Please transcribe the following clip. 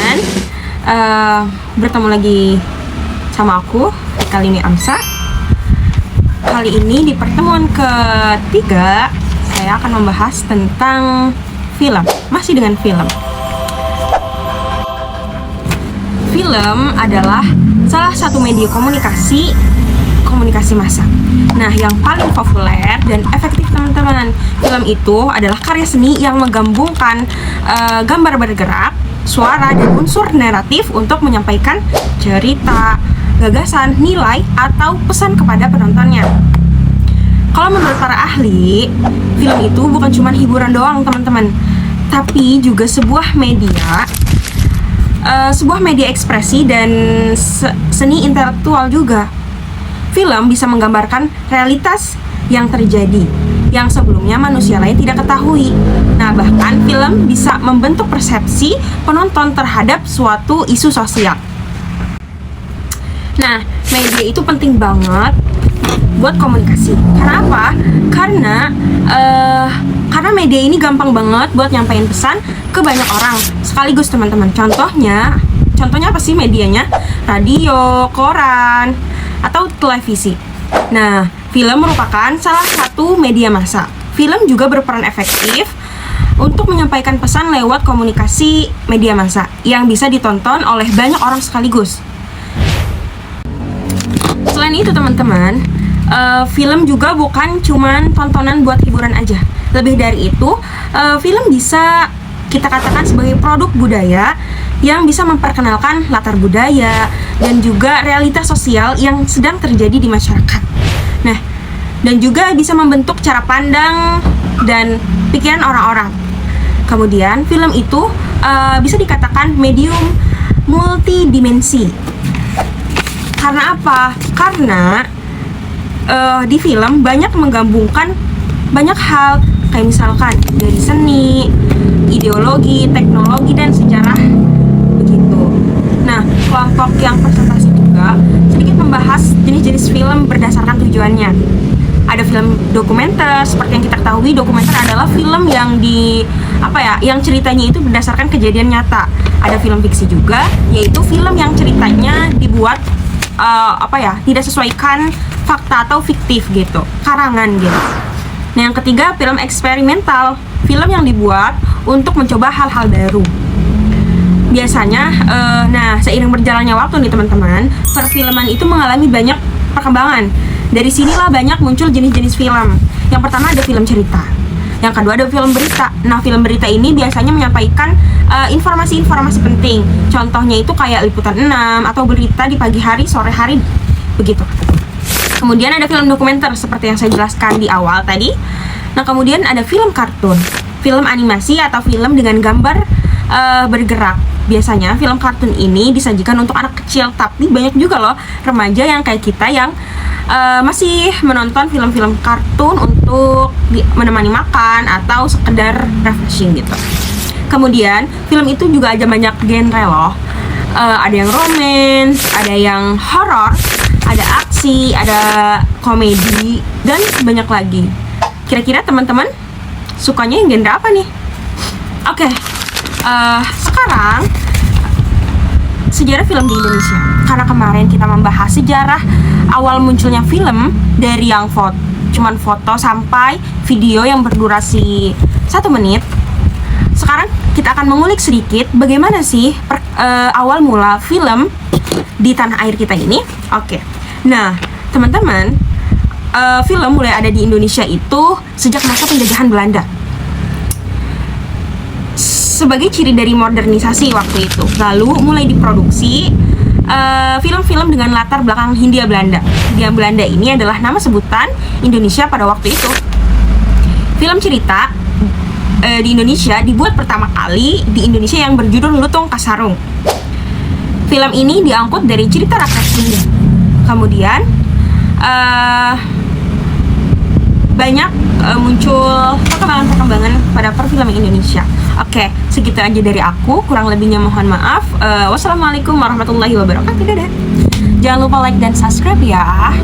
teman-teman, bertemu lagi sama aku. Kali ini Amsa. Kali ini di pertemuan ketiga saya akan membahas tentang film. Masih dengan film. Film adalah salah satu media komunikasi massa. Nah, yang paling populer dan efektif teman-teman, film itu adalah karya seni yang menggabungkan gambar bergerak, suara, dan unsur naratif untuk menyampaikan cerita, gagasan, nilai, atau pesan kepada penontonnya. Kalau menurut para ahli, film itu bukan cuma hiburan doang teman-teman, tapi juga sebuah media ekspresi dan seni intelektual juga. Film bisa menggambarkan realitas yang terjadi, yang sebelumnya manusia lain tidak ketahui. Nah, bahkan film bisa membentuk persepsi penonton terhadap suatu isu sosial. Nah, media itu penting banget buat komunikasi. Karena apa? Karena media ini gampang banget buat nyampein pesan ke banyak orang sekaligus teman-teman. Contohnya apa sih medianya? Radio, koran, atau televisi. Nah, film merupakan salah satu media massa. Film juga berperan efektif untuk menyampaikan pesan lewat komunikasi media massa yang bisa ditonton oleh banyak orang sekaligus. Selain itu teman-teman, film juga bukan cuman tontonan buat hiburan aja. Lebih dari itu, film bisa kita katakan sebagai produk budaya yang bisa memperkenalkan latar budaya dan juga realitas sosial yang sedang terjadi di masyarakat. Nah, dan juga bisa membentuk cara pandang dan pikiran orang-orang. Kemudian, film itu bisa dikatakan medium multidimensi. Karena apa? Karena di film banyak menggabungkan banyak hal, kayak misalkan dari seni, ideologi, teknologi, dan sejarah begitu. Nah, kelompok yang presentasi juga sedikit membahas jenis-jenis film berdasarkan tujuannya. Ada film dokumenter, seperti yang kita ketahui, dokumenter adalah film yang yang ceritanya itu berdasarkan kejadian nyata. Ada film fiksi juga, yaitu film yang ceritanya dibuat tidak sesuaikan fakta atau fiktif gitu, karangan gitu. Nah, yang ketiga, film eksperimental, film yang dibuat untuk mencoba hal-hal baru. Biasanya, seiring berjalannya waktu nih teman-teman, perfilman itu mengalami banyak perkembangan. Dari sinilah banyak muncul jenis-jenis film. Yang pertama ada film cerita. Yang kedua ada film berita. Nah, film berita ini biasanya menyampaikan informasi-informasi penting. Contohnya itu kayak liputan 6 atau berita di pagi hari, sore hari, begitu. Kemudian ada film dokumenter seperti yang saya jelaskan di awal tadi. Nah, kemudian ada film kartun, film animasi atau film dengan gambar bergerak. Biasanya film kartun ini disajikan untuk anak kecil, tapi banyak juga loh remaja yang kayak kita yang masih menonton film-film kartun untuk menemani makan atau sekedar refreshing gitu. Kemudian film itu juga ada banyak genre loh. Ada yang romance, ada yang horor, ada aksi, ada komedi, dan banyak lagi. Kira-kira teman-teman sukanya yang genre apa nih? Oke. Sekarang sejarah film di Indonesia. Karena kemarin kita membahas sejarah awal munculnya film dari yang cuman foto sampai video yang berdurasi 1 menit. Sekarang kita akan mengulik sedikit bagaimana sih awal mula film di tanah air kita ini. Oke. Nah, teman-teman, film mulai ada di Indonesia itu sejak masa penjajahan Belanda. Sebagai ciri dari modernisasi waktu itu, lalu mulai diproduksi film-film dengan latar belakang Hindia Belanda. Hindia Belanda ini adalah nama sebutan Indonesia pada waktu itu. Film cerita di Indonesia dibuat pertama kali di Indonesia yang berjudul Lutung Kasarung. Film ini diangkut dari cerita rakyat Sunda. Kemudian banyak muncul perkembangan pada perfilman Indonesia. Oke, segitu aja dari aku. Kurang lebihnya mohon maaf. Wassalamualaikum warahmatullahi wabarakatuh. Dadah. Jangan lupa like dan subscribe ya.